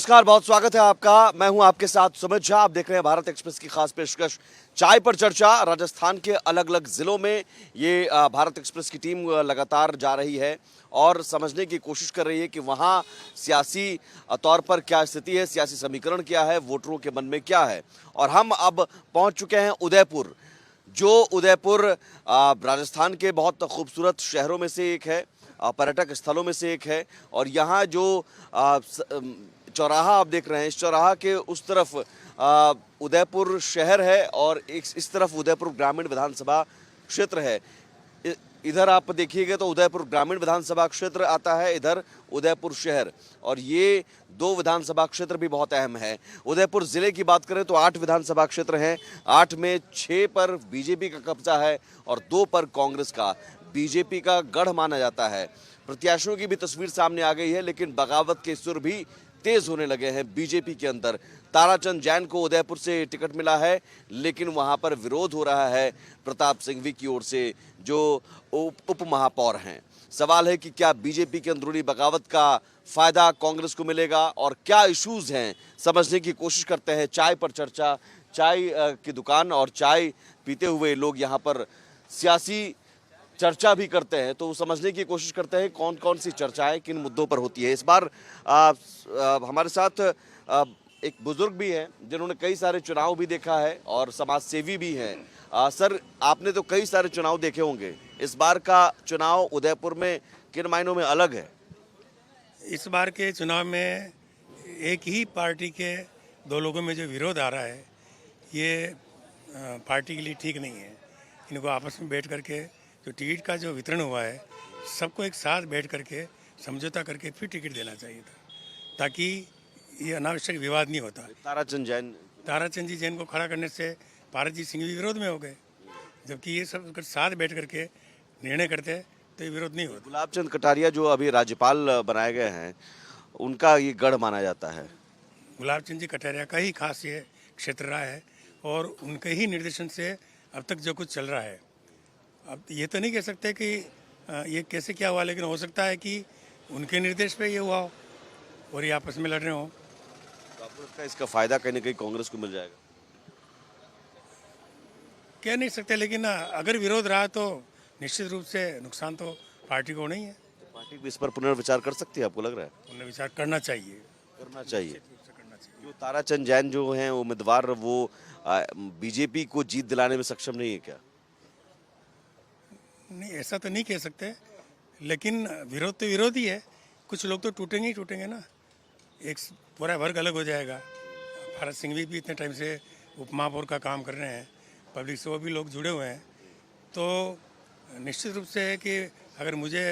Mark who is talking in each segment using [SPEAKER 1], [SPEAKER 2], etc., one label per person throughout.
[SPEAKER 1] नमस्कार, बहुत स्वागत है आपका। मैं हूं आपके साथ सुमित झा। आप देख रहे हैं भारत एक्सप्रेस की खास पेशकश चाय पर चर्चा। राजस्थान के अलग अलग जिलों में ये भारत एक्सप्रेस की टीम लगातार जा रही है और समझने की कोशिश कर रही है कि वहां सियासी तौर पर क्या स्थिति है, सियासी समीकरण क्या है, वोटरों के मन में क्या है। और हम अब पहुंच चुके हैं उदयपुर। जो उदयपुर राजस्थान के बहुत खूबसूरत शहरों में से एक है, पर्यटक स्थलों में से एक है। और यहाँ जो चौराहा आप देख रहे हैं, इस चौराहा के उस तरफ उदयपुर शहर है और इस तरफ उदयपुर ग्रामीण विधानसभा क्षेत्र है। इधर आप देखिएगा तो उदयपुर ग्रामीण विधानसभा क्षेत्र आता है, इधर उदयपुर शहर। और ये दो विधानसभा क्षेत्र भी बहुत अहम है। उदयपुर जिले की बात करें तो 8 विधानसभा क्षेत्र हैं। 8 में 6 पर बीजेपी का कब्जा है और 2 पर कांग्रेस का। बीजेपी का गढ़ माना जाता है। प्रत्याशियों की भी तस्वीर सामने आ गई है, लेकिन बगावत के सुर भी तेज होने लगे हैं बीजेपी के अंदर। ताराचंद जैन को उदयपुर से टिकट मिला है, लेकिन वहां पर विरोध हो रहा है प्रताप सिंघवी की ओर से, जो उप महापौर हैं। सवाल है कि क्या बीजेपी के अंदरूनी बगावत का फायदा कांग्रेस को मिलेगा और क्या इश्यूज हैं, समझने की कोशिश करते हैं। चाय पर चर्चा, चाय की दुकान और चाय पीते हुए लोग यहाँ पर सियासी चर्चा भी करते हैं, तो समझने की कोशिश करते हैं कौन कौन सी चर्चाएं किन मुद्दों पर होती है। इस बार हमारे साथ एक बुजुर्ग भी हैं जिन्होंने कई सारे चुनाव भी देखा है और समाज सेवी भी हैं। सर, आपने तो कई सारे चुनाव देखे होंगे, इस बार का चुनाव उदयपुर में किन मायनों में अलग है?
[SPEAKER 2] इस बार के चुनाव में एक ही पार्टी के दो लोगों में जो विरोध आ रहा है, ये पार्टी के लिए ठीक नहीं है। इनको आपस में बैठ करके जो टिकट का जो वितरण हुआ है, सबको एक साथ बैठ करके समझौता करके फिर टिकट देना चाहिए था, ताकि ये अनावश्यक विवाद नहीं होता। ताराचंद जी जैन को खड़ा करने से भारत जी सिंह भी विरोध में हो गए, जबकि ये सब अगर साथ बैठ करके निर्णय करते तो ये विरोध नहीं होता।
[SPEAKER 1] गुलाबचंद कटारिया जो अभी राज्यपाल बनाए गए हैं, उनका ये गढ़ माना जाता है।
[SPEAKER 2] गुलाबचंद जी कटारिया का ही खास ये क्षेत्र रहा है और उनके ही निर्देशन से अब तक जो कुछ चल रहा है। अब ये तो नहीं कह सकते कि ये कैसे क्या हुआ, लेकिन हो सकता है कि उनके निर्देश पे ये हुआ हो और ये आपस में लड़ रहे हो।
[SPEAKER 1] तो आपको लगता है इसका फायदा कहीं ना कहीं कांग्रेस को मिल जाएगा?
[SPEAKER 2] कह नहीं सकते, लेकिन अगर विरोध रहा तो निश्चित रूप से नुकसान तो पार्टी को नहीं है।
[SPEAKER 1] तो पार्टी भी इस पर पुनर्विचार कर सकती है, आपको लग रहा है?
[SPEAKER 2] पुनर्विचार करना चाहिए।
[SPEAKER 1] जो ताराचंद जैन जो हैं उम्मीदवार, वो बीजेपी को जीत दिलाने में सक्षम नहीं है क्या?
[SPEAKER 2] नहीं, ऐसा तो नहीं कह सकते, लेकिन विरोध तो विरोध ही है। कुछ लोग तो टूटेंगे ही टूटेंगे ना, एक पूरा वर्ग अलग हो जाएगा। भारत सिंघवी भी इतने टाइम से उप महापौर का काम कर रहे हैं, पब्लिक से वो भी लोग जुड़े हुए हैं। तो निश्चित रूप से है कि अगर मुझे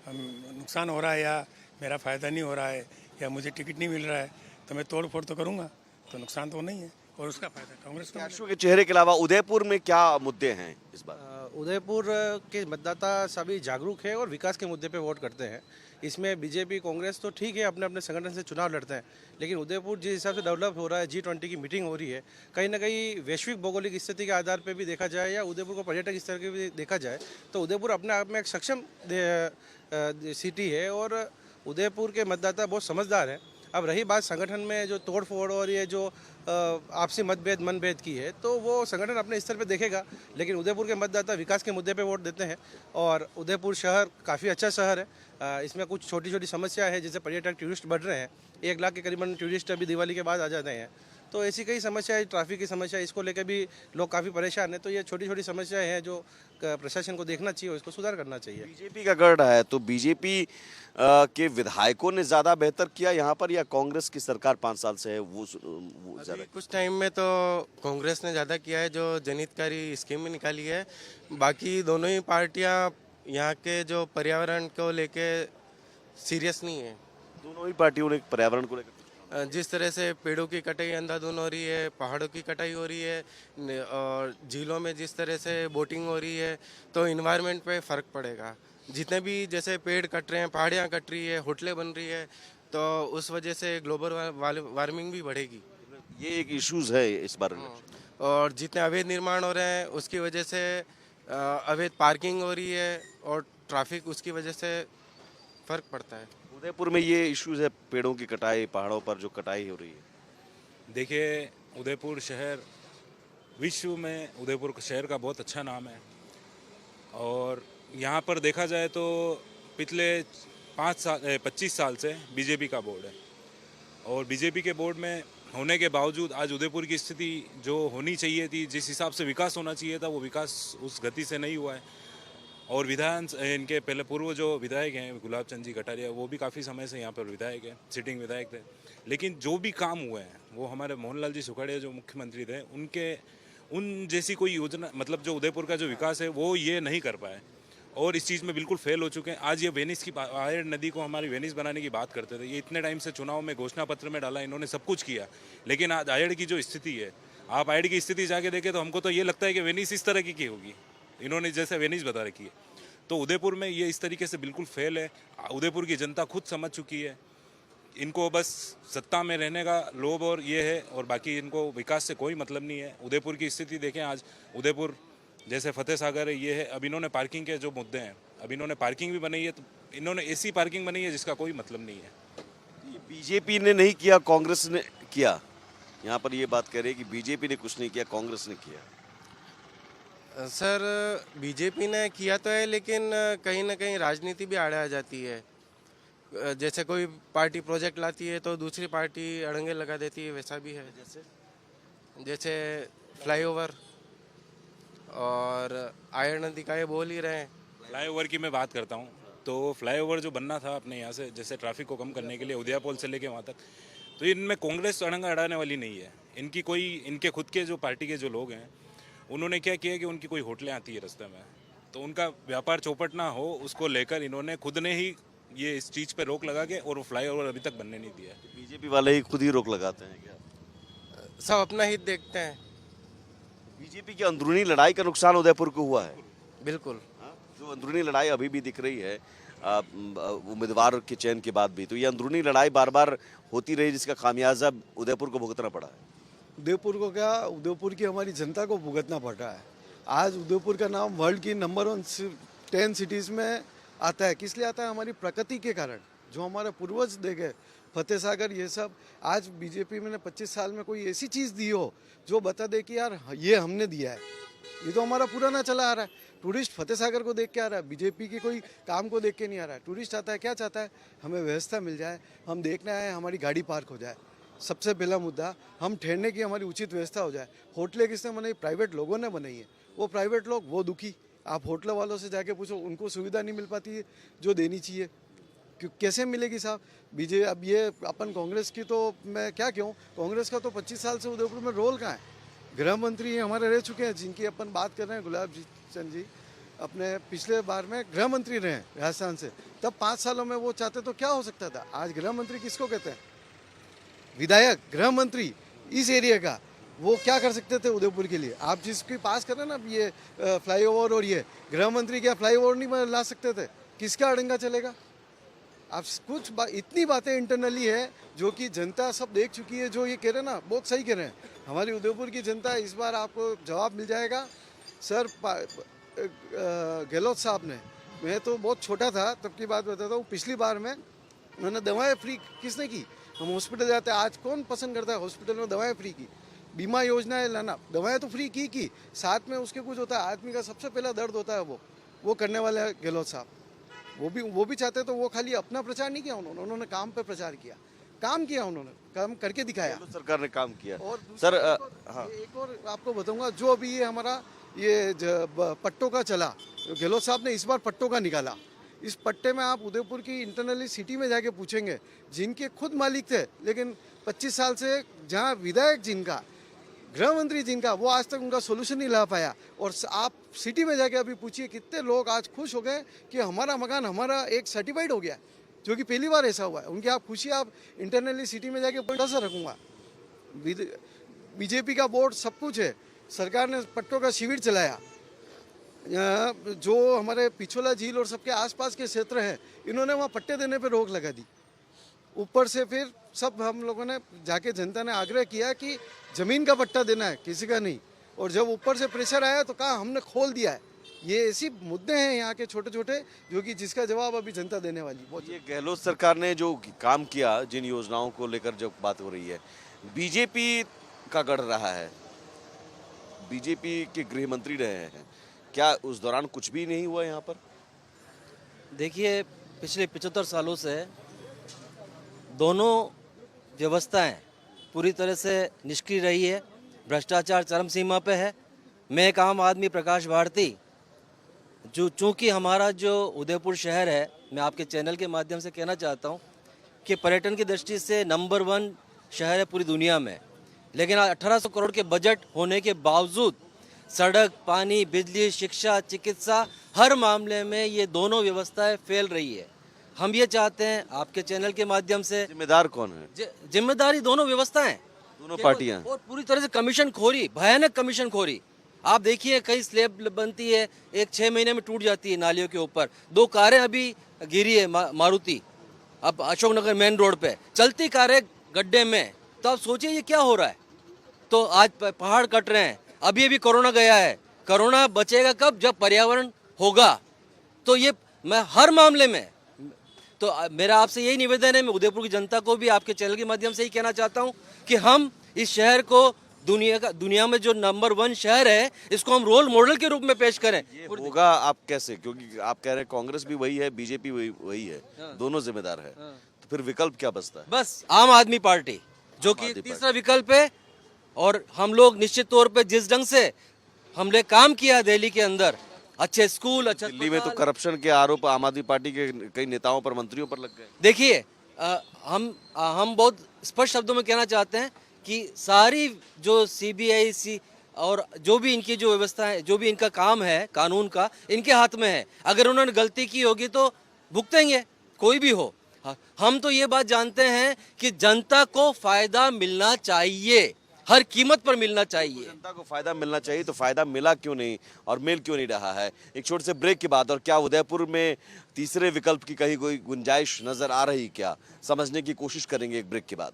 [SPEAKER 2] नुकसान हो रहा है या मेरा फ़ायदा नहीं हो रहा है या मुझे टिकट नहीं मिल रहा है, तो मैं तोड़ फोड़ तो करूँगा, तो नुकसान तो नहीं है और उसका फायदा कांग्रेस को।
[SPEAKER 1] के चेहरे के अलावा उदयपुर में क्या मुद्दे हैं इस बार?
[SPEAKER 3] उदयपुर के मतदाता सभी जागरूक है और विकास के मुद्दे पे वोट करते हैं। इसमें बीजेपी कांग्रेस तो ठीक है, अपने अपने संगठन से चुनाव लड़ते हैं, लेकिन उदयपुर जिस हिसाब से डेवलप हो रहा है, G20 की मीटिंग हो रही है, कहीं ना कहीं वैश्विक भौगोलिक स्थिति के आधार पर भी देखा जाए या उदयपुर को पर्यटक स्तर के भी देखा जाए, तो उदयपुर अपने आप में एक सक्षम सिटी है और उदयपुर के मतदाता बहुत समझदार हैं। अब रही बात संगठन में जो तोड़ फोड़ और ये जो आपसी मतभेद मनभेद की है, तो वो संगठन अपने स्तर पे देखेगा, लेकिन उदयपुर के मतदाता विकास के मुद्दे पे वोट देते हैं। और उदयपुर शहर काफ़ी अच्छा शहर है। इसमें कुछ छोटी छोटी समस्या है, जैसे पर्यटक टूरिस्ट बढ़ रहे हैं, 1 लाख के करीबन टूरिस्ट अभी दिवाली के बाद आ जाते हैं, तो ऐसी कई समस्या है। ट्रैफिक की समस्या, इसको लेकर भी लोग काफ़ी परेशान हैं। तो ये छोटी छोटी समस्याएं हैं जो प्रशासन को देखना चाहिए और इसको सुधार करना चाहिए।
[SPEAKER 1] बीजेपी का गढ़ है, तो बीजेपी के विधायकों ने ज्यादा बेहतर किया यहाँ पर, या कांग्रेस की सरकार 5 साल से है वो ज्यादा?
[SPEAKER 4] कुछ टाइम में तो कांग्रेस ने ज़्यादा किया है, जो जनहितकारी स्कीम निकाली है। बाकी दोनों ही पार्टियां यहाँ के जो पर्यावरण को लेके सीरियस नहीं है।
[SPEAKER 1] दोनों ही पार्टियों ने पर्यावरण को लेकर
[SPEAKER 4] जिस तरह से पेड़ों की कटाई अंधाधुंध हो रही है, पहाड़ों की कटाई हो रही है और झीलों में जिस तरह से बोटिंग हो रही है, तो इन्वायरमेंट पे फ़र्क पड़ेगा। जितने भी जैसे पेड़ कट रहे हैं, पहाड़ियाँ कट रही है, होटलें बन रही है, तो उस वजह से ग्लोबल वार्मिंग भी बढ़ेगी।
[SPEAKER 1] ये एक इश्यूज है इस बार।
[SPEAKER 4] और जितने अवैध निर्माण हो रहे हैं उसकी वजह से अवैध पार्किंग हो रही है और ट्रैफिक, उसकी वजह से फ़र्क पड़ता है।
[SPEAKER 1] उदयपुर में ये इश्यूज है, पेड़ों की कटाई, पहाड़ों पर जो कटाई हो रही है।
[SPEAKER 5] देखिए, उदयपुर शहर विश्व में उदयपुर शहर का बहुत अच्छा नाम है और यहाँ पर देखा जाए तो पिछले 25 साल से बीजेपी का बोर्ड है और बीजेपी के बोर्ड में होने के बावजूद आज उदयपुर की स्थिति जो होनी चाहिए थी, जिस हिसाब से विकास होना चाहिए था, वो विकास उस गति से नहीं हुआ है। और विधान इनके पहले पूर्व जो विधायक हैं गुलाब चंद जी कटारिया, वो भी काफ़ी समय से यहाँ पर विधायक हैं, सिटिंग विधायक थे। लेकिन जो भी काम हुए हैं वो हमारे मोहनलाल जी सुखाड़िया जो मुख्यमंत्री थे उन जैसी कोई योजना, मतलब जो उदयपुर का जो विकास है वो ये नहीं कर पाए और इस चीज़ में बिल्कुल फेल हो चुके हैं। आज ये वेनिस की आयर नदी को हमारी वेनिस बनाने की बात करते थे, ये इतने टाइम से चुनाव में घोषणा पत्र में डाला, इन्होंने सब कुछ किया, लेकिन आज आयर की जो स्थिति है, आप आयर की स्थिति जाके देखें तो हमको तो ये लगता है कि वेनिस इस तरह की होगी, इन्होंने जैसे वेनिस बता रखी है। तो उदयपुर में ये इस तरीके से बिल्कुल फेल है। उदयपुर की जनता खुद समझ चुकी है, इनको बस सत्ता में रहने का लोभ और ये है और बाकी इनको विकास से कोई मतलब नहीं है। उदयपुर की स्थिति देखें, आज उदयपुर जैसे फतेह सागर है, ये है। अब इन्होंने पार्किंग के जो मुद्दे हैं, अब इन्होंने पार्किंग भी बनाई है, तो इन्होंने ऐसी पार्किंग बनाई है जिसका कोई मतलब नहीं है।
[SPEAKER 1] बीजेपी ने नहीं किया, कांग्रेस ने किया। यहाँ पर ये बात कह रही है कि बीजेपी ने कुछ नहीं किया, कांग्रेस ने किया।
[SPEAKER 4] सर, बीजेपी ने किया तो है, लेकिन कहीं ना कहीं राजनीति भी आड़े आ जाती है। जैसे कोई पार्टी प्रोजेक्ट लाती है तो दूसरी पार्टी अड़ंगे लगा देती है, वैसा भी है। जैसे फ्लाईओवर और आयर नदी का ये बोल ही रहे हैं।
[SPEAKER 5] फ्लाईओवर की मैं बात करता हूँ तो फ्लाईओवर जो बनना था अपने यहाँ से, जैसे ट्रैफिक को कम करने के लिए उदयपुर से लेके वहाँ तक, तो इनमें कांग्रेस अड़ंगा अड़ाने वाली नहीं है। इनके खुद के जो पार्टी के जो लोग हैं, उन्होंने क्या किया कि उनकी कोई होटलें आती है रास्ते में, तो उनका व्यापार चौपट ना हो उसको लेकर इन्होंने खुद ने ही ये इस चीज़ पे रोक लगा के और वो फ्लाईओवर अभी तक बनने नहीं दिया।
[SPEAKER 1] बीजेपी वाले ही खुद ही रोक लगाते हैं क्या?
[SPEAKER 4] सब अपना हित देखते हैं।
[SPEAKER 1] बीजेपी की अंदरूनी लड़ाई का नुकसान उदयपुर को हुआ है।
[SPEAKER 4] बिल्कुल।
[SPEAKER 1] हाँ? जो अंदरूनी लड़ाई अभी भी दिख रही है उम्मीदवार के चयन के बाद भी, तो ये अंदरूनी लड़ाई बार बार होती रही, जिसका खामियाजा उदयपुर को भुगतना पड़ा है।
[SPEAKER 6] उदयपुर को क्या, उदयपुर की हमारी जनता को भुगतना पड़ रहा है। आज उदयपुर का नाम वर्ल्ड की नंबर 10 सिटीज़ में आता है। किस लिए आता है? हमारी प्रकृति के कारण, जो हमारे पूर्वज दे गए, फतेह सागर, ये सब। आज बीजेपी में 25 साल में कोई ऐसी चीज़ दी हो जो बता दे कि यार ये हमने दिया है, ये तो हमारा पुराना चला आ रहा है। टूरिस्ट फतेह सागर को देख के आ रहा है, बीजेपी के कोई काम को देख के नहीं आ रहा है। टूरिस्ट आता है, क्या चाहता है? हमें व्यवस्था मिल जाए, हम देखना है, हमारी गाड़ी पार्क हो जाए। सबसे पहला मुद्दा, हम ठहरने की हमारी उचित व्यवस्था हो जाए। होटलें किसने बनाई? प्राइवेट लोगों ने बनाई है। वो प्राइवेट लोग वो दुखी। आप होटल वालों से जाके पूछो, उनको सुविधा नहीं मिल पाती है जो देनी चाहिए। कैसे मिलेगी साहब? अब ये अपन कांग्रेस की तो मैं क्या कहूँ, कांग्रेस का तो 25 साल से उदयपुर में रोल कहाँ है? गृह मंत्री हमारे रह चुके हैं, जिनकी अपन बात कर रहे हैं, गुलाब चंद जी अपने पिछले बार में गृह मंत्री रहे हैं राजस्थान से। तब 5 सालों में वो चाहते तो क्या हो सकता था? आज गृह मंत्री किसको कहते हैं? विधायक, गृह मंत्री इस एरिया का, वो क्या कर सकते थे उदयपुर के लिए? आप जिसके पास कर रहे हैं ना ये फ्लाईओवर, और ये गृह मंत्री क्या फ्लाईओवर नहीं ला सकते थे? किसका अड़ंगा चलेगा? आप कुछ इतनी बातें इंटरनली है जो कि जनता सब देख चुकी है। जो ये कह रहे हैं ना, बहुत सही कह रहे हैं। हमारी उदयपुर की जनता, इस बार आपको जवाब मिल जाएगा। सर, गहलोत साहब ने, मैं तो बहुत छोटा था तब की बात बताता हूँ, पिछली बार में उन्होंने दवाएं फ्री किसने की? हम हॉस्पिटल जाते हैं, आज कौन पसंद करता है हॉस्पिटल में दवाएं फ्री की? बीमा योजनाएं लाना, दवाएं तो फ्री की, साथ में उसके कुछ होता है, आदमी का सबसे पहला दर्द होता है, वो करने वाले हैं गहलोत साहब। वो भी चाहते तो वो खाली अपना प्रचार नहीं किया उन्होंने काम पे प्रचार किया, काम किया, उन्होंने काम करके दिखाया।
[SPEAKER 1] तो सरकार ने काम किया।
[SPEAKER 6] और
[SPEAKER 1] सर
[SPEAKER 6] हाँ, एक और आपको बताऊंगा, जो अभी ये हमारा ये पट्टों का चला, गहलोत साहब ने इस बार पट्टों का निकाला। इस पट्टे में आप उदयपुर की इंटरनली सिटी में जाके पूछेंगे, जिनके खुद मालिक थे, लेकिन 25 साल से जहाँ विधायक जिनका, गृह मंत्री जिनका, वो आज तक उनका सोल्यूशन नहीं ला पाया। और आप सिटी में जाके अभी पूछिए, कितने लोग आज खुश हो गए कि हमारा मकान हमारा एक सर्टिफाइड हो गया, जो कि पहली बार ऐसा हुआ है। उनकी आप खुशी, आप इंटरनली सिटी में जाके पट्टा से रखूँगा। बीजेपी का बोर्ड सब कुछ है, सरकार ने पट्टों का शिविर चलाया। जो हमारे पिछोला झील और सबके आसपास के क्षेत्र हैं, इन्होंने वहाँ पट्टे देने पे रोक लगा दी। ऊपर से फिर सब हम लोगों ने जाके, जनता ने आग्रह किया कि ज़मीन का पट्टा देना है, किसी का नहीं। और जब ऊपर से प्रेशर आया तो कहा हमने खोल दिया है, ये ऐसी मुद्दे हैं यहाँ के छोटे छोटे जो कि जिसका जवाब अभी जनता देने वाली बहुत
[SPEAKER 1] ये गहलोत सरकार ने जो काम किया, जिन योजनाओं को लेकर जब बात हो रही है, बीजेपी का गढ़ रहा है, बीजेपी के गृह मंत्री रहे हैं, क्या उस दौरान कुछ भी नहीं हुआ यहाँ पर?
[SPEAKER 7] देखिए, पिछले 75 सालों से दोनों व्यवस्थाएं पूरी तरह से निष्क्रिय रही है। भ्रष्टाचार चरम सीमा पे है। मैं एक आम आदमी प्रकाश भारती, जो चूँकि हमारा जो उदयपुर शहर है, मैं आपके चैनल के माध्यम से कहना चाहता हूँ कि पर्यटन की दृष्टि से नंबर 1 शहर है पूरी दुनिया में, लेकिन 1800 करोड़ के बजट होने के बावजूद सड़क, पानी, बिजली, शिक्षा, चिकित्सा, हर मामले में ये दोनों व्यवस्थाएं फेल रही है। हम ये चाहते हैं आपके चैनल के माध्यम से,
[SPEAKER 1] जिम्मेदार कौन है?
[SPEAKER 7] जिम्मेदारी दोनों व्यवस्थाएं,
[SPEAKER 1] दोनों पार्टियां।
[SPEAKER 7] और पूरी तरह से कमीशन खोरी, भयानक कमीशन खोरी। आप देखिए, कई स्लैब बनती है, एक 6 महीने में टूट जाती है नालियों के ऊपर। 2 कारें अभी गिरी है मारुति, अब अशोकनगर मेन रोड पे चलती कारें गड्ढे में। तो आप सोचिए ये क्या हो रहा है। तो आज पहाड़ कट रहे हैं। अभी अभी कोरोना गया है। कोरोना बचेगा कब? जब पर्यावरण होगा। तो ये मैं हर मामले में, तो मेरा आपसे यही निवेदन है, मैं उदयपुर की जनता को भी आपके चैनल के माध्यम से ही कहना चाहता हूँ कि हम इस शहर को दुनिया में जो नंबर 1 शहर है, इसको हम रोल मॉडल के रूप में पेश करें।
[SPEAKER 1] ये होगा आप कैसे? क्योंकि आप कह रहे हैं कांग्रेस भी वही है, बीजेपी वही है, दोनों जिम्मेदार है, तो फिर विकल्प क्या बचता है?
[SPEAKER 7] बस आम आदमी पार्टी, जो कि तीसरा विकल्प है। और हम लोग निश्चित तौर पे जिस ढंग से हमने काम किया दिल्ली के अंदर, अच्छे स्कूल, अच्छा
[SPEAKER 1] दिल्ली में तो करप्शन के आरोप आम आदमी पार्टी के कई नेताओं पर, मंत्रियों पर लग गए।
[SPEAKER 7] देखिए, हम बहुत स्पष्ट शब्दों में कहना चाहते हैं कि सारी जो CBI और जो भी इनकी जो व्यवस्था है, जो भी इनका काम है कानून का, इनके हाथ में है। अगर उन्होंने गलती की होगी तो भुगतेंगे, कोई भी हो। हम तो ये बात जानते हैं कि जनता को फायदा मिलना चाहिए, हर कीमत पर मिलना चाहिए।
[SPEAKER 1] जनता को फायदा मिलना चाहिए, तो फायदा मिला क्यों नहीं और मिल क्यों नहीं रहा है? एक छोटे से ब्रेक के बाद, और क्या उदयपुर में तीसरे विकल्प की कहीं कोई गुंजाइश नजर आ रही क्या, समझने की कोशिश करेंगे एक ब्रेक के बाद।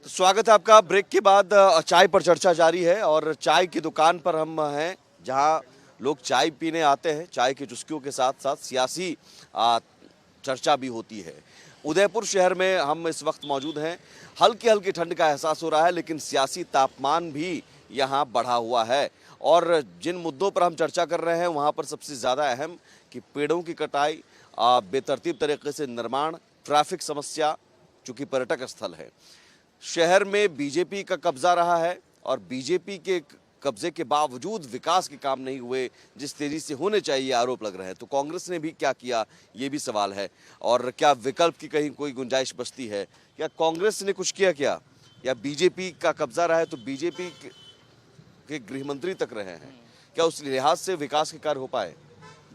[SPEAKER 1] स्वागत है आपका। ब्रेक के बाद चाय पर चर्चा जारी है, और चाय की दुकान पर हम हैं जहां लोग चाय पीने आते हैं। चाय की चुस्कियों के साथ साथ सियासी चर्चा भी होती है। उदयपुर शहर में हम इस वक्त मौजूद हैं। हल्की हल्की ठंड का एहसास हो रहा है, लेकिन सियासी तापमान भी यहाँ बढ़ा हुआ है। और जिन मुद्दों पर हम चर्चा कर रहे हैं, वहाँ पर सबसे ज़्यादा अहम कि पेड़ों की कटाई, बेतरतीब तरीके से निर्माण, ट्रैफिक समस्या, चूँकि पर्यटक स्थल है। शहर में बीजेपी का कब्जा रहा है, और बीजेपी के कब्जे के बावजूद विकास के काम नहीं हुए जिस तेजी से होने चाहिए, आरोप लग रहे हैं। तो कांग्रेस ने भी क्या किया, ये भी सवाल है। और क्या विकल्प की कहीं कोई गुंजाइश बचती है? क्या कांग्रेस ने कुछ किया क्या, या बीजेपी का कब्जा रहा है तो बीजेपी के गृह मंत्री तक रहे हैं? क्या उस लिहाज से विकास के कार्य हो पाए?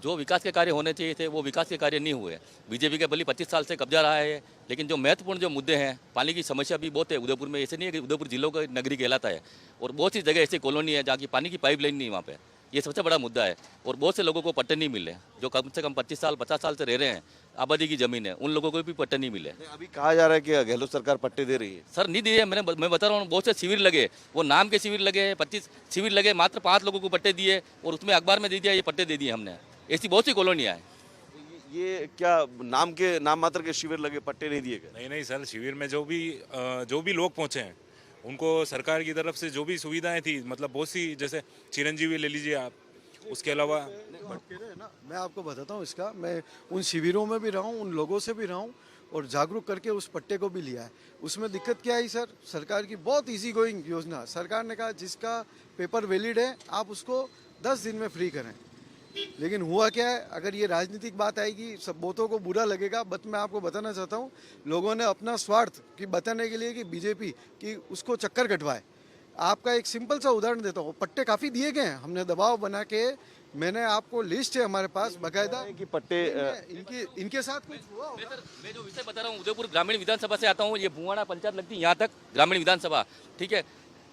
[SPEAKER 8] जो विकास के कार्य होने चाहिए थे वो विकास के कार्य नहीं हुए। बीजेपी का भले 25 साल से कब्जा रहा है, लेकिन जो महत्वपूर्ण जो मुद्दे हैं, पानी की समस्या भी बहुत है उदयपुर में। ऐसे नहीं है कि उदयपुर जिलों का नगरी कहलाता है, और बहुत सी जगह ऐसी कॉलोनी है जहाँ की पानी की पाइपलाइन नहीं वहाँ पे। ये सबसे बड़ा मुद्दा है। और बहुत से लोगों को पट्टे नहीं मिले, जो कम से कम 25 साल 50 साल से रह रहे हैं, आबादी की ज़मीन है, उन लोगों को भी पट्टे नहीं मिले।
[SPEAKER 1] अभी कहा जा रहा है कि गहलोत सरकार पट्टे दे रही है।
[SPEAKER 8] सर नहीं दिए, मैं बता रहा हूँ। बहुत से शिविर लगे, वो नाम के शिविर लगे, 25 शिविर लगे, मात्र 5 लोगों को पट्टे दिए, और उसमें अखबार में दे दिया ये पट्टे दे दिए हमने। ऐसी बहुत सी कॉलोनियाँ हैं।
[SPEAKER 1] ये क्या नाम मात्र के शिविर लगे, पट्टे नहीं दिए गए?
[SPEAKER 5] नहीं सर, शिविर में जो भी लोग पहुंचे हैं, उनको सरकार की तरफ से जो भी सुविधाएं थी, मतलब बहुत सी, जैसे चिरंजीवी ले लीजिए आप, उसके अलावा
[SPEAKER 6] मैं आपको बताता हूँ इसका। मैं उन शिविरों में भी रहा हूँ, उन लोगों से भी रहा हूँ, और जागरूक करके उस पट्टे को भी लिया है। उसमें दिक्कत क्या आई सर? सरकार की बहुत इजी गोइंग योजना। सरकार ने कहा जिसका पेपर वैलिड है आप उसको 10 दिन में फ्री करें। लेकिन हुआ क्या है, अगर ये राजनीतिक बात आएगी सब बहुतों को बुरा लगेगा, बट मैं आपको बताना चाहता हूँ, लोगों ने अपना स्वार्थ की बताने के लिए कि बीजेपी की उसको चक्कर कटवाए। आपका एक सिंपल सा उदाहरण देता हूँ। पट्टे काफ़ी दिए गए हैं, हमने दबाव बना के, मैंने आपको लिस्ट है हमारे पास बाकायदा
[SPEAKER 1] कि पट्टे
[SPEAKER 6] इनके साथ कुछ हुआ होगा?
[SPEAKER 8] मैं जो विषय बता रहा हूँ, उदयपुर ग्रामीण विधानसभा से आता हूँ। ये भुवाड़ा पंचायत लगती है यहाँ तक, ग्रामीण विधानसभा, ठीक है।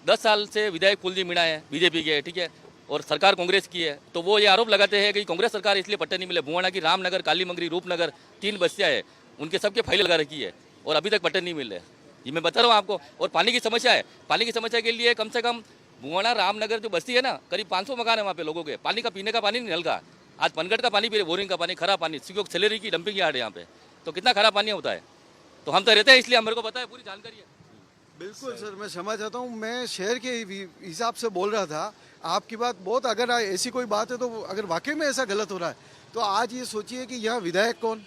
[SPEAKER 8] 10 साल से विधायक फूलजी मीणा है बीजेपी के, ठीक है। और सरकार कांग्रेस की है, तो वो ये आरोप लगाते हैं कि कांग्रेस सरकार इसलिए पट्टे नहीं मिले। बुआना की रामनगर, कालीमंगरी, रूपनगर 3 बस्तियाँ है, उनके सबके फाइल लगा रखी है और अभी तक पट्टे नहीं मिल रहे। ये मैं बता रहा हूँ आपको। और पानी की समस्या है, पानी की समस्या के लिए कम से कम बुआना रामनगर जो बस्ती है ना, करीब 500 मकान है वहाँ पे लोगों के। पानी का पीने का पानी नहीं, नल का। आज पनगढ़ का पानी पी रहे, बोरिंग का पानी, खराब पानी, क्योंकि सैलरी की डंपिंग यार्ड है यहाँ पे, तो कितना खराब पानी होता है। तो हम तो रहते हैं, इसलिए हमारे को पता है, पूरी जानकारी है।
[SPEAKER 6] बिल्कुल सर, मैं समझ जाता हूँ। मैं शहर के हिसाब से बोल रहा था। आपकी बात बहुत, अगर ऐसी कोई बात है तो अगर वाकई में ऐसा गलत हो रहा है तो आज ये सोचिए कि यहाँ विधायक कौन,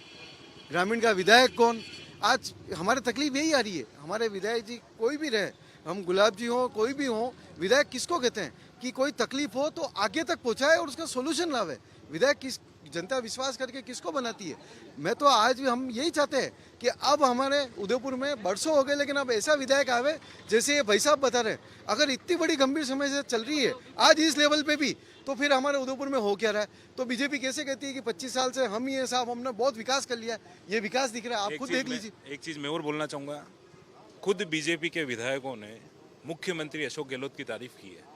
[SPEAKER 6] ग्रामीण का विधायक कौन। आज हमारे तकलीफ यही आ रही है। हमारे विधायक जी कोई भी रहे, हम गुलाब जी हों कोई भी हों, विधायक किसको कहते हैं कि कोई तकलीफ हो तो आगे तक पहुँचाए और उसका सोल्यूशन लावे। विधायक किस, जनता विश्वास करके किसको बनाती है। मैं तो आज भी हम यही चाहते हैं कि अब हमारे उदयपुर में बरसों हो गए, लेकिन अब ऐसा विधायक आवे जैसे ये भाई साहब बता रहे हैं। अगर इतनी बड़ी गंभीर समस्या चल रही है आज इस लेवल पे भी, तो फिर हमारे उदयपुर में हो क्या रहा है। तो बीजेपी कैसे कहती है कि 25 साल से हम ही हैं साहब, हमने बहुत विकास कर लिया। ये विकास दिख रहा है, आप खुद देख लीजिए।
[SPEAKER 5] एक चीज़ मैं और बोलना चाहूँगा, खुद बीजेपी के विधायकों ने मुख्यमंत्री अशोक गहलोत की तारीफ की है।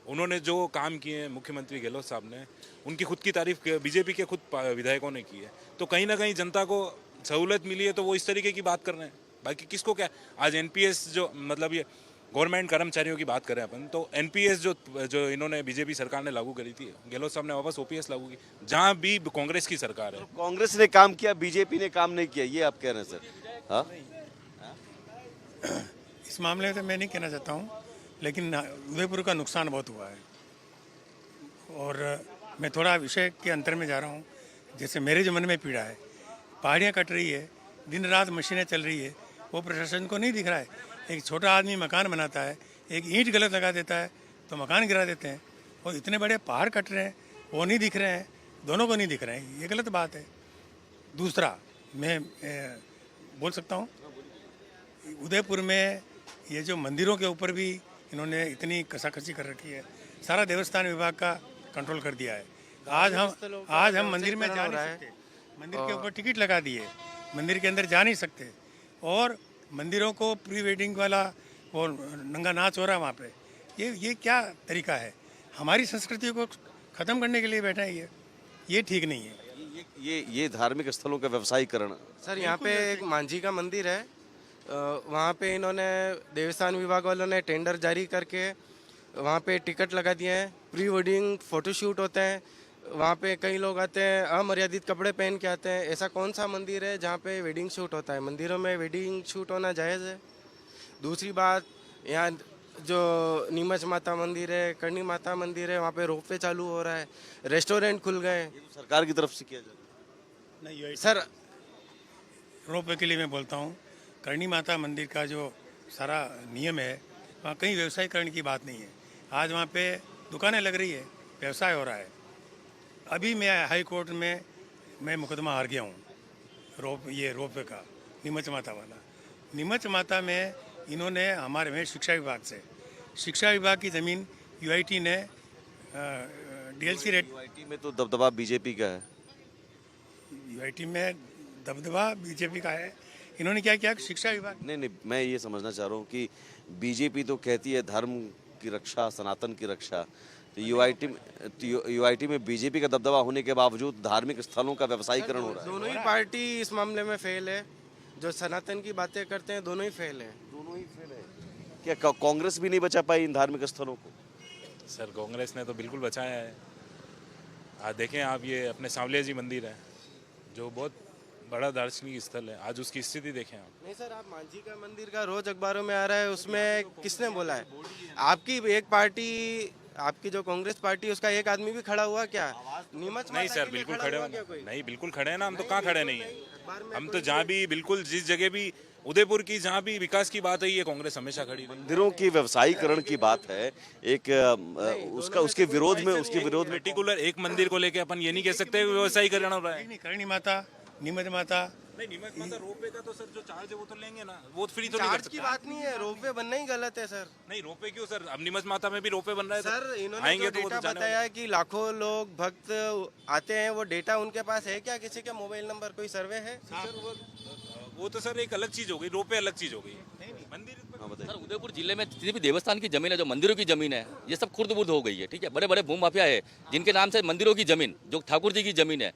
[SPEAKER 5] उन्होंने जो काम किए हैं मुख्यमंत्री गहलोत साहब ने, उनकी खुद की तारीफ बीजेपी के खुद विधायकों ने की है। तो कहीं ना कहीं जनता को सहूलत मिली है तो वो इस तरीके की बात कर रहे हैं। बाकी किसको क्या, आज एनपीएस जो मतलब ये गवर्नमेंट कर्मचारियों की बात करें अपन, तो एनपीएस जो इन्होंने बीजेपी सरकार ने लागू करी थी, गहलोत साहब ने वापस ओपीएस लागू की, जहाँ भी कांग्रेस की सरकार है।
[SPEAKER 1] कांग्रेस ने काम किया, बीजेपी ने काम नहीं किया, ये आप कह रहे हैं सर? हाँ,
[SPEAKER 2] इस मामले में तो मैं नहीं कहना चाहता हूँ, लेकिन उदयपुर का नुकसान बहुत हुआ है। और मैं थोड़ा विषय के अंतर में जा रहा हूँ। जैसे मेरे जो मन में पीड़ा है, पहाड़ियाँ कट रही है, दिन रात मशीनें चल रही है, वो प्रशासन को नहीं दिख रहा है। एक छोटा आदमी मकान बनाता है, एक ईंट गलत लगा देता है तो मकान गिरा देते हैं। और इतने बड़े पहाड़ कट रहे हैं, वो नहीं दिख रहे हैं, दोनों को नहीं दिख रहे हैं, ये गलत बात है। दूसरा मैं बोल सकता हूँ, उदयपुर में ये जो मंदिरों के ऊपर भी इन्होंने इतनी कसाकसी कर रखी है, सारा देवस्थान विभाग का कंट्रोल कर दिया है। आज हम मंदिर में जा नहीं सकते, मंदिर के ऊपर टिकट लगा दिए, मंदिर के अंदर जा नहीं सकते। और मंदिरों को प्री वेडिंग वाला वो नंगा नाच हो रहा है वहाँ पे। ये क्या तरीका है? हमारी संस्कृति को ख़त्म करने के लिए बैठा है ये ठीक नहीं है।
[SPEAKER 1] ये धार्मिक स्थलों का व्यवसायीकरण।
[SPEAKER 4] सर यहाँ पे एक मांझी का मंदिर है, वहाँ पे इन्होंने देवस्थान विभाग वालों ने टेंडर जारी करके वहाँ पे टिकट लगा दिए हैं। प्री वेडिंग फ़ोटोशूट होते हैं, वहाँ पे कई लोग आते हैं अमर्यादित कपड़े पहन के आते हैं। ऐसा कौन सा मंदिर है जहाँ पे वेडिंग शूट होता है? मंदिरों में वेडिंग शूट होना जायज़ है। दूसरी बात, यहाँ जो नीमच माता मंदिर है, करणी माता मंदिर है, वहाँ पे रोपवे चालू हो रहा है, रेस्टोरेंट खुल गए।
[SPEAKER 1] सरकार की तरफ से किया जाता है।
[SPEAKER 2] नहीं सर, रोपवे के लिए मैं बोलता हूँ, करणी माता मंदिर का जो सारा नियम है, वहाँ कहीं व्यवसायीकरण की बात नहीं है। आज वहाँ पे दुकानें लग रही है, व्यवसाय हो रहा है। अभी मैं हाई कोर्ट में मैं मुकदमा हार गया हूँ, रोपवे का, नीमच माता वाला। नीमच माता में इन्होंने हमारे में शिक्षा विभाग की ज़मीन यूआईटी ने डीएलसी रेट।
[SPEAKER 1] यूआईटी में तो दबदबा बीजेपी का है।
[SPEAKER 2] यूआईटी में दबदबा बीजेपी का है। इन्होंने क्या किया? शिक्षा विभाग।
[SPEAKER 1] नहीं, मैं ये समझना चाह रहा हूँ कि बीजेपी तो कहती है धर्म की रक्षा, सनातन की रक्षा, तो यूआईटी में बीजेपी का दबदबा होने के बावजूद धार्मिक स्थलों का व्यवसायीकरण हो रहा है।
[SPEAKER 4] दोनों ही पार्टी इस मामले में फेल है। जो सनातन की बातें करते हैं दोनों ही फेल है।
[SPEAKER 1] क्या कांग्रेस भी नहीं बचा पाई इन धार्मिक स्थलों को?
[SPEAKER 5] सर कांग्रेस ने तो बिल्कुल बचाया है। आज देखें आप, ये अपने सांवलिया जी मंदिर है जो बहुत बड़ा दार्शनिक स्थल है, आज उसकी स्थिति देखें आप।
[SPEAKER 4] नहीं सर, आप मांझी का मंदिर का रोज अखबारों में आ रहा है, उसमें किसने बोला है? आपकी एक पार्टी, आपकी जो कांग्रेस पार्टी, उसका एक आदमी भी खड़ा हुआ क्या? नीमच
[SPEAKER 5] नहीं सर, बिल्कुल खड़े हो नहीं, बिल्कुल खड़े हैं ना हम। तो कहाँ खड़े नहीं है हम? तो जहाँ भी बिल्कुल जिस जगह भी उदयपुर की जहाँ भी विकास की बात है, ये कांग्रेस हमेशा खड़ी रही।
[SPEAKER 1] मंदिरों की व्यवसायीकरण की बात है, एक उसके विरोध में
[SPEAKER 5] पर्टिकुलर एक मंदिर को लेके अपन ये नहीं कह सकते व्यवसायीकरण हो रहा है।
[SPEAKER 2] नहीं, करणी माता, नीमच माता,
[SPEAKER 5] नहीं, नीमच माता रोपवे का तो सर जो चार्ज है वो तो लेंगे ना, वो फ्री तो नहीं कर
[SPEAKER 4] चार्ज
[SPEAKER 5] सकते।
[SPEAKER 4] की बात नहीं है, रोपवे बनना ही गलत है सर।
[SPEAKER 5] नहीं, रोपवे क्यों सर? अब नीमच माता में भी रोपवे बन रहा है
[SPEAKER 4] सर इन्होंने
[SPEAKER 5] आएंगे
[SPEAKER 4] जो
[SPEAKER 5] तो वो
[SPEAKER 4] डेटा
[SPEAKER 5] तो जाने
[SPEAKER 4] बताया है कि लाखों लोग भक्त आते हैं, वो डेटा उनके पास है क्या? किसी के मोबाइल नंबर, कोई सर्वे है?
[SPEAKER 5] वो तो सर एक अलग चीज हो गई, रोपवे अलग चीज हो गई। मंदिर
[SPEAKER 1] हाँ बताइए।
[SPEAKER 8] सर उदयपुर जिले में जितनी भी देवस्थान की जमीन है, जो मंदिरों की जमीन है, ये सब खुर्द-बुर्द हो गई है। ठीक है, बड़े बड़े भूमि माफिया है जिनके नाम से मंदिरों की जमीन, जो ठाकुर जी की जमीन है,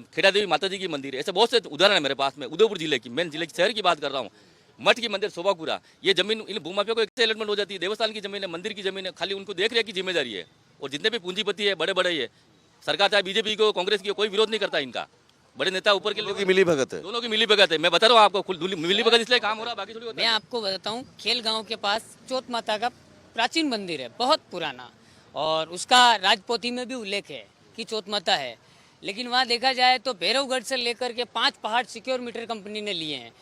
[SPEAKER 8] खेड़ा देवी माता जी की मंदिर है, ऐसे बहुत से उदाहरण है मेरे पास में। उदयपुर जिले की, मेन जिले की शहर की बात कर रहा हूँ। मठ की मंदिर, शोभापुरा, ये जमीन इन भूमाफिया को एक अलॉटमेंट हो जाती है। देवस्थान की जमीन है, मंदिर की जमीन है, खाली उनको देख रेख की जिम्मेदारी है। और जितने भी पूंजीपति है, बड़े बड़े ये सरकार चाहे बीजेपी को, कांग्रेस की, कोई विरोध नहीं करता इनका। बड़े नेता ऊपर के
[SPEAKER 1] लोगों की मिली भगत है।
[SPEAKER 8] दोनों की मिली भगत है। मैं बता रहा हूँ आपको, मिली भगत इसलिए काम हो रहा है, बाकी थोड़ी होता
[SPEAKER 9] मैं
[SPEAKER 8] है।
[SPEAKER 9] आपको बताता हूँ, खेल गांव के पास चौथ माता का प्राचीन मंदिर है, बहुत पुराना, और उसका राजपोथी में भी उल्लेख है कि चौथ माता है। लेकिन वहाँ देखा जाए तो भैरवगढ़ से लेकर के 5 पहाड़ सिक्योर मीटर कंपनी ने लिए हैं।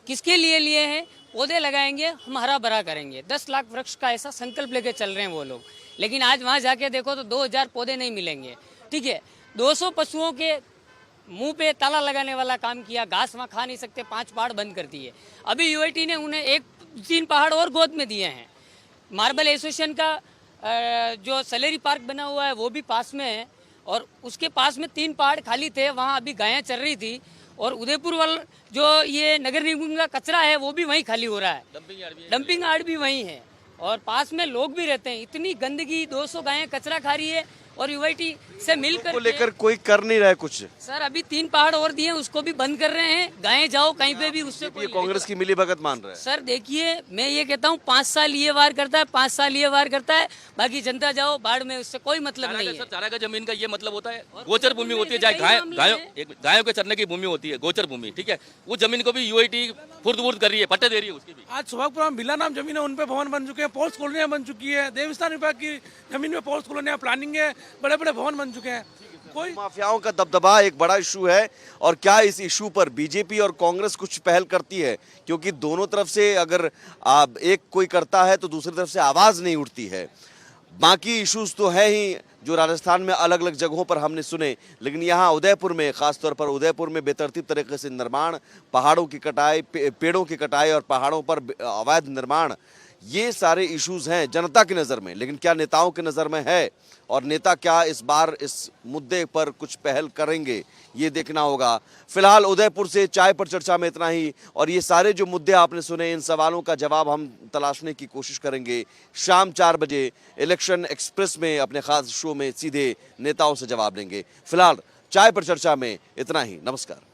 [SPEAKER 9] किसके लिए लिए हैं? पौधे लगाएंगे, हम हरा भरा करेंगे, 10 लाख वृक्ष का ऐसा संकल्प लेके चल रहे हैं वो लोग। लेकिन आज वहाँ जाके देखो तो 2000 पौधे नहीं मिलेंगे। ठीक है, 200 पशुओं के मुंह पे ताला लगाने वाला काम किया, घास वहाँ खा नहीं सकते, 5 पहाड़ बंद कर दिए। अभी यूआईटी ने उन्हें 3 पहाड़ और गोद में दिए हैं। मार्बल एसोसिएशन का जो सैलरी पार्क बना हुआ है वो भी पास में है, और उसके पास में 3 पहाड़ खाली थे, वहाँ अभी गायें चल रही थी। और उदयपुर वाला जो ये नगर निगम का कचरा है वो भी वहीं खाली हो रहा है, डंपिंग यार्ड भी वहीं है, और पास में लोग भी रहते हैं। इतनी गंदगी, 200 गायें कचरा खा रही है, और यूआईटी से मिलकर
[SPEAKER 1] को लेकर कोई कर नहीं रहा है कुछ।
[SPEAKER 9] सर अभी 3 पहाड़ और दिए, उसको भी बंद कर रहे हैं। गायें जाओ कहीं पे भी, उससे
[SPEAKER 1] ये
[SPEAKER 9] कोई
[SPEAKER 1] कांग्रेस की मिली भगत मान रहा है।
[SPEAKER 9] सर देखिए, मैं ये कहता हूँ 5 साल ये वार करता है, 5 साल ये वार करता है, बाकी जनता जाओ बाढ़ में, उससे कोई मतलब नहीं है।
[SPEAKER 8] सर चारा का जमीन का ये मतलब होता है, गोचर भूमि होती है, चाहे गायों के चरने की भूमि होती है, गोचर भूमि। ठीक है, वो जमीन को भी यूआईटी फुर्द कर रही है, पट्टे दे रही है उसकी भी।
[SPEAKER 2] आज सुभागपुरा में बिल्ला नाम जमीन है, उन पे भवन बन चुके हैं, पोस्ट कॉलोनियां बन चुकी है। देवस्थान विभाग की जमीन में पोस्ट कॉलोनियां, प्लानिंग है, बड़े बड़े भवन बन चुके हैं। कोई
[SPEAKER 1] माफियाओं का दबदबा एक बड़ा इशू है, और क्या इस इशू पर बीजेपी और कांग्रेस कुछ पहल करती है? क्योंकि दोनों तरफ से अगर एक कोई करता है तो दूसरी तरफ से आवाज नहीं उठती है। बाकी इश्यूज तो है ही जो राजस्थान में अलग अलग जगहों पर हमने सुने, लेकिन यहाँ उदयपुर में, खासतौर पर उदयपुर में बेतरतीब तरीके से निर्माण, पहाड़ों की कटाई, पेड़ों की कटाई और पहाड़ों पर अवैध निर्माण, ये सारे इश्यूज हैं जनता की नज़र में। लेकिन क्या नेताओं की नज़र में है, और नेता क्या इस बार इस मुद्दे पर कुछ पहल करेंगे, ये देखना होगा। फिलहाल उदयपुर से चाय पर चर्चा में इतना ही, और ये सारे जो मुद्दे आपने सुने, इन सवालों का जवाब हम तलाशने की कोशिश करेंगे शाम 4 बजे इलेक्शन एक्सप्रेस में, अपने खास शो में सीधे नेताओं से जवाब लेंगे। फिलहाल चाय पर चर्चा में इतना ही। नमस्कार।